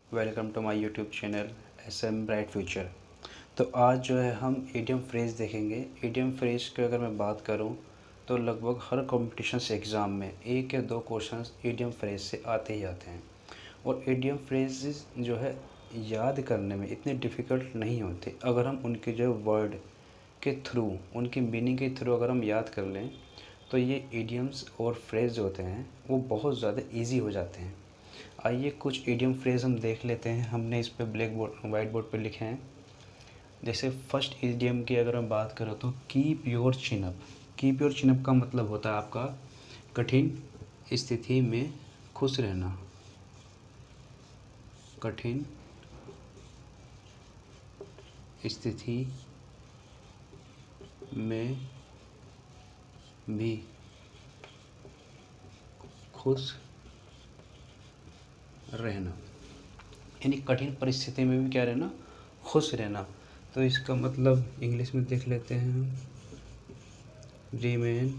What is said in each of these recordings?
Welcome to my YouTube channel SM bright future. तो आज जो है हम ईडियम फ्रेज़ देखेंगे। ईडियम फ्रेज़ की अगर मैं बात करूं तो लगभग हर कॉम्पिटिशन्स एग्ज़ाम में 1 या 2 क्वेश्चंस ईडियम फ्रेज़ से आते ही आते हैं। और ईडियम फ्रेज़ेस जो है याद करने में इतने डिफ़िकल्ट नहीं होते अगर हम उनके जो वर्ड के थ्रू, उनकी मीनिंग के थ्रू अगर हम याद कर लें तो ये ईडियम्स और फ्रेज़ जो होते हैं वो बहुत ज़्यादा ईजी हो जाते हैं। आइए कुछ ईडियम फ्रेज़ हम देख लेते हैं। हमने इस पे वाइट बोर्ड पे लिखे हैं। जैसे फर्स्ट ईडियम की अगर मैं बात करूँ तो keep your chin up. Keep your chin up का मतलब होता है आपका कठिन स्थिति में खुश रहना। कठिन स्थिति में भी खुश रहना, यानी कठिन परिस्थिति में भी क्या रहना, खुश रहना। तो इसका मतलब इंग्लिश में देख लेते हैं हम। Remain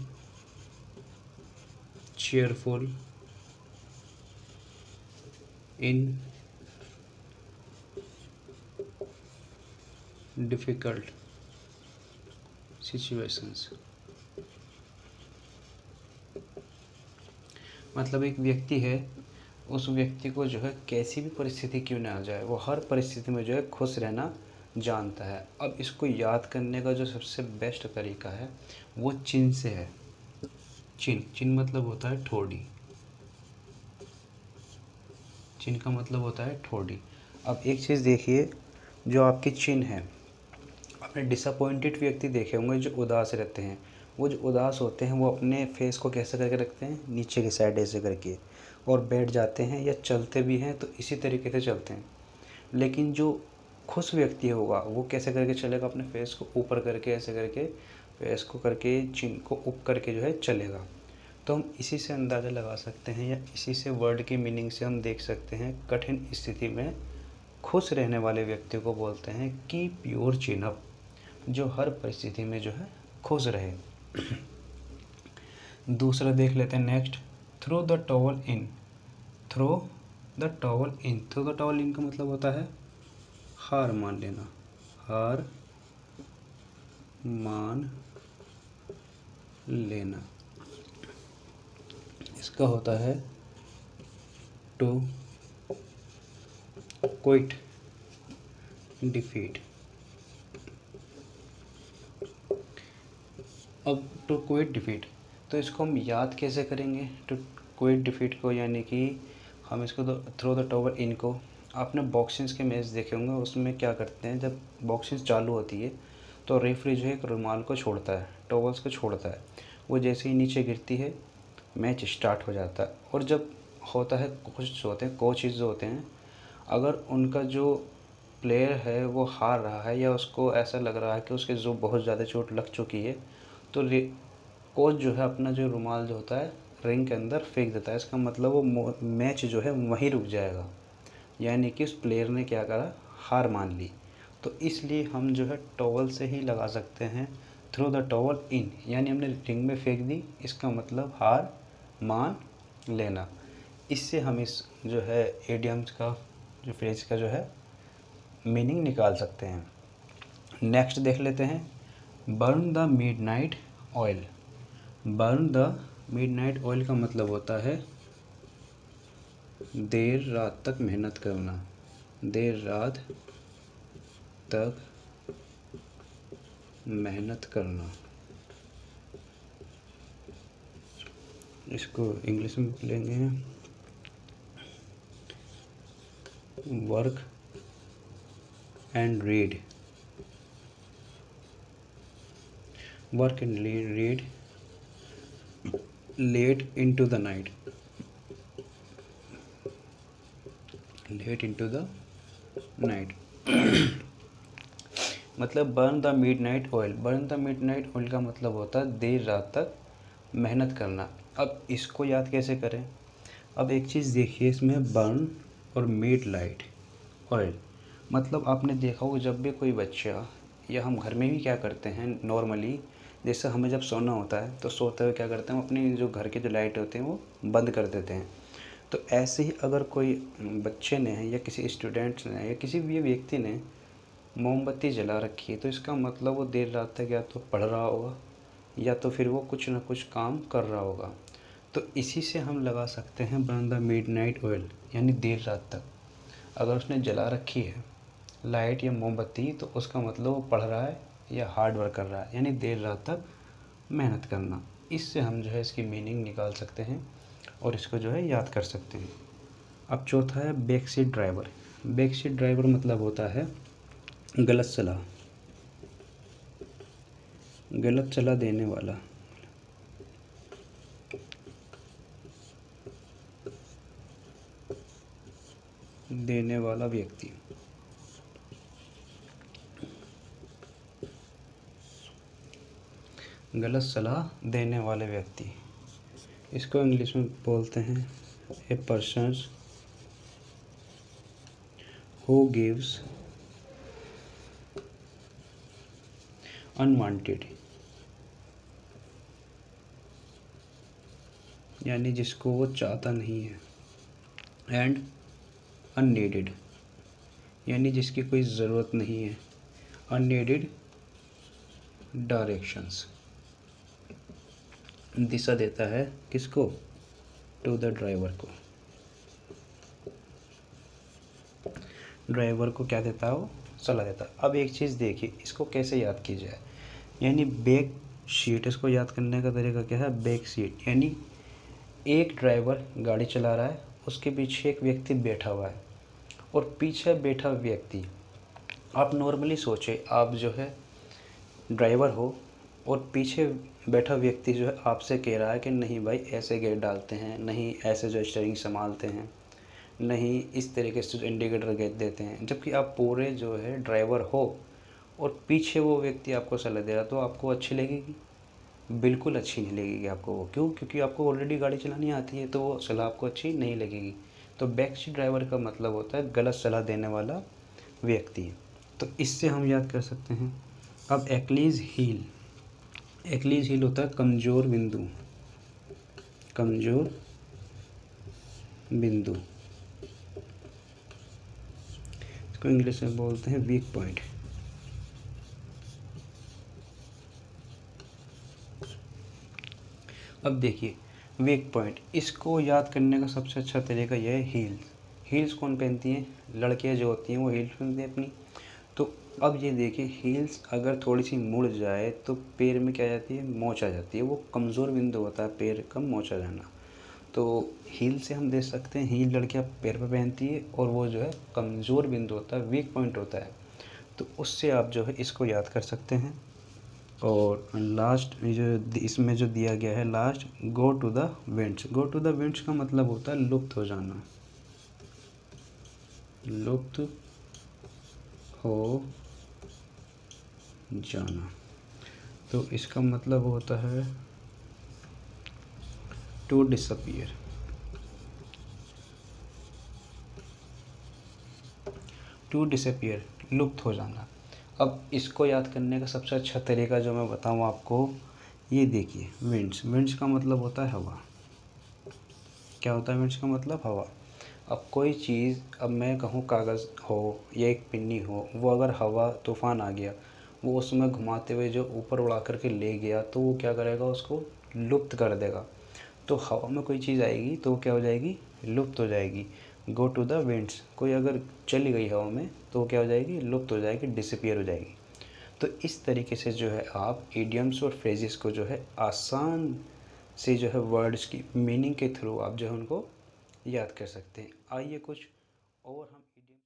cheerful in difficult situations। मतलब एक व्यक्ति है, उस व्यक्ति को जो है कैसी भी परिस्थिति क्यों ना आ जाए वो हर परिस्थिति में जो है खुश रहना जानता है। अब इसको याद करने का जो सबसे बेस्ट तरीका है वो चिन से है। चिन मतलब होता है ठोड़ी। चिन का मतलब होता है ठोड़ी। अब एक चीज़ देखिए, जो आपकी चिन है, आपने डिसअपॉइंटेड व्यक्ति देखे होंगे जो उदास रहते हैं। वो जो उदास होते हैं वो अपने फेस को कैसे करके रखते हैं, नीचे की साइड ऐसे करके, और बैठ जाते हैं या चलते भी हैं तो इसी तरीके से चलते हैं। लेकिन जो खुश व्यक्ति होगा वो कैसे करके चलेगा, अपने फेस को ऊपर करके ऐसे करके, फेस को करके, चिन को ऊपर करके जो है चलेगा। तो हम इसी से अंदाज़ा लगा सकते हैं या इसी से वर्ड की मीनिंग से हम देख सकते हैं कठिन स्थिति में खुश रहने वाले व्यक्ति को बोलते हैं कीप योर चिन अप, जो हर परिस्थिति में जो है खुश रहे। दूसरा देख लेते हैं next, throw the towel in. Throw the towel in. Throw the towel in का मतलब होता है हार मान लेना। हार मान लेना। इसका होता है टू क्विट डिफीट। अब टू क्विट डिफीट, तो इसको हम याद कैसे करेंगे टू क्विट डिफीट को, यानी कि हम इसको थ्रो द टॉवल इन को, आपने बॉक्सिंग्स के मैच देखे होंगे, उसमें क्या करते हैं जब बॉक्सिंग चालू होती है तो रेफरी जो है एक रुमाल को छोड़ता है, टॉवल्स को छोड़ता है। वो जैसे ही नीचे गिरती है मैच स्टार्ट हो जाता है। और जब होता है, कोचेज जो होते हैं, अगर उनका जो प्लेयर है वो हार रहा है या उसको ऐसा लग रहा है कि उसके जो बहुत ज़्यादा चोट लग चुकी है, तो कोच जो है अपना जो रुमाल जो होता है रिंग के अंदर फेंक देता है। इसका मतलब वो मैच जो है वहीं रुक जाएगा, यानी कि उस प्लेयर ने क्या करा, हार मान ली। तो इसलिए हम जो है टॉवल से ही लगा सकते हैं थ्रो द टॉवल इन, यानी हमने रिंग में फेंक दी, इसका मतलब हार मान लेना। इससे हम इस जो है एडियम्स का, जो फ्रेज का जो है मीनिंग निकाल सकते हैं। नेक्स्ट देख लेते हैं, burn the midnight oil. Burn the midnight oil का मतलब होता है देर रात तक मेहनत करना। देर रात तक मेहनत करना। इसको इंग्लिश में लेंगे work and read. Work and read late into the night. Late into the night. मतलब burn the midnight oil. Burn the midnight oil का मतलब होता है देर रात तक मेहनत करना। अब इसको याद कैसे करें, अब एक चीज़ देखिए इसमें, बर्न और मिड लाइट ऑयल, मतलब आपने देखा होगा जब भी कोई बच्चा, या हम घर में भी क्या करते हैं नॉर्मली, जैसे हमें जब सोना होता है तो सोते हुए क्या करते हैं, हम अपनी जो घर के जो लाइट होते हैं वो बंद कर देते हैं। तो ऐसे ही अगर कोई बच्चे ने या किसी स्टूडेंट्स ने या किसी भी व्यक्ति ने मोमबत्ती जला रखी है, तो इसका मतलब वो देर रात तक या तो पढ़ रहा होगा या तो फिर वो कुछ ना कुछ काम कर रहा होगा। तो इसी से हम लगा सकते हैं बर्न द मिडनाइट ऑयल, यानी देर रात तक अगर उसने जला रखी है लाइट या मोमबत्ती, तो उसका मतलब वो पढ़ रहा है या हार्ड वर्क कर रहा है, यानी देर रात तक मेहनत करना। इससे हम जो है इसकी मीनिंग निकाल सकते हैं और इसको जो है याद कर सकते हैं। अब चौथा है back seat driver. Back seat driver मतलब होता है गलत सलाह, गलत सलाह देने वाला। देने वाला व्यक्ति, गलत सलाह देने वाले व्यक्ति, इसको इंग्लिश में बोलते हैं a person who gives unwanted, यानी जिसको वो चाहता नहीं है, एंड अननीडेड, यानी जिसकी कोई ज़रूरत नहीं है, अननीडेड डायरेक्शंस, दिशा देता है किसको, टू द ड्राइवर को। ड्राइवर को क्या देता है, वो सलाह देता है। अब एक चीज़ देखिए, इसको कैसे याद की जाए, यानी बैक सीट, इसको याद करने का तरीका क्या है, बैक सीट यानी एक ड्राइवर गाड़ी चला रहा है, उसके पीछे एक व्यक्ति बैठा हुआ है और पीछे बैठा व्यक्ति, आप नॉर्मली सोचे आप जो है ड्राइवर हो और पीछे बैठा व्यक्ति जो है आपसे कह रहा है कि नहीं भाई ऐसे गेयर डालते हैं, नहीं ऐसे जो स्टीयरिंग संभालते हैं, नहीं इस तरीके से जो इंडिकेटर गेट देते हैं, जबकि आप पूरे जो है ड्राइवर हो और पीछे वो व्यक्ति आपको सलाह दे रहा, तो आपको अच्छी लगेगी, बिल्कुल अच्छी नहीं लगेगी आपको। वो क्यों, क्योंकि आपको ऑलरेडी गाड़ी चलानी आती है, तो वो सलाह आपको अच्छी नहीं लगेगी। तो बैक सीट ड्राइवर का मतलब होता है गलत सलाह देने वाला व्यक्ति। तो इससे हम याद कर सकते हैं। अब एक्लीज हील, एक्लीज हील होता है कमज़ोर बिंदु, कमज़ोर बिंदु, इसको इंग्लिश में बोलते हैं वीक पॉइंट। अब देखिए वीक पॉइंट, इसको याद करने का सबसे अच्छा तरीका यह है हील्स। हील्स कौन पहनती हैं, लड़कियां जो होती हैं वो हील्स पहनती हैं अपनी। तो अब ये देखिए हील्स अगर थोड़ी सी मुड़ जाए तो पैर में क्या आ जाती है, मोच आ जाती है, वो कमज़ोर बिंदु होता है पैर का मोच आ जाना। तो हील से हम देख सकते हैं हील लड़कियां पैर पे पहनती है और वो जो है कमज़ोर बिंदु होता है, वीक पॉइंट होता है। तो उससे आप जो है इसको याद कर सकते हैं। और लास्ट जो इसमें जो दिया गया है last, go to the winds. Go to the winds का मतलब होता है लुप्त हो जाना, लुप्त हो जाना। तो इसका मतलब होता है टू डिसअपियर, टू डिसअपियर, लुप्त हो जाना। अब इसको याद करने का सबसे अच्छा तरीका जो मैं बताऊँ आपको, ये देखिए विंड्स, विंड्स का मतलब होता है हवा। क्या होता है विंड्स का मतलब, हवा। अब कोई चीज़, अब मैं कहूँ कागज़ हो या एक पिन्नी हो, वो अगर हवा तूफ़ान आ गया, वो उसमें घुमाते हुए जो ऊपर उड़ा करके ले गया, तो वो क्या करेगा, उसको लुप्त कर देगा। तो हवा में कोई चीज़ आएगी तो वो क्या हो जाएगी, लुप्त हो जाएगी। गो टू द विंड्स, कोई अगर चली गई हवा में तो वो क्या हो जाएगी, लुप्त हो जाएगी, डिसअपियर हो जाएगी। तो इस तरीके से जो है आप इडियम्स और फ्रेजेस को जो है आसान से जो है वर्ड्स की मीनिंग के थ्रू आप जो है उनको याद कर सकते हैं। आइए कुछ और हम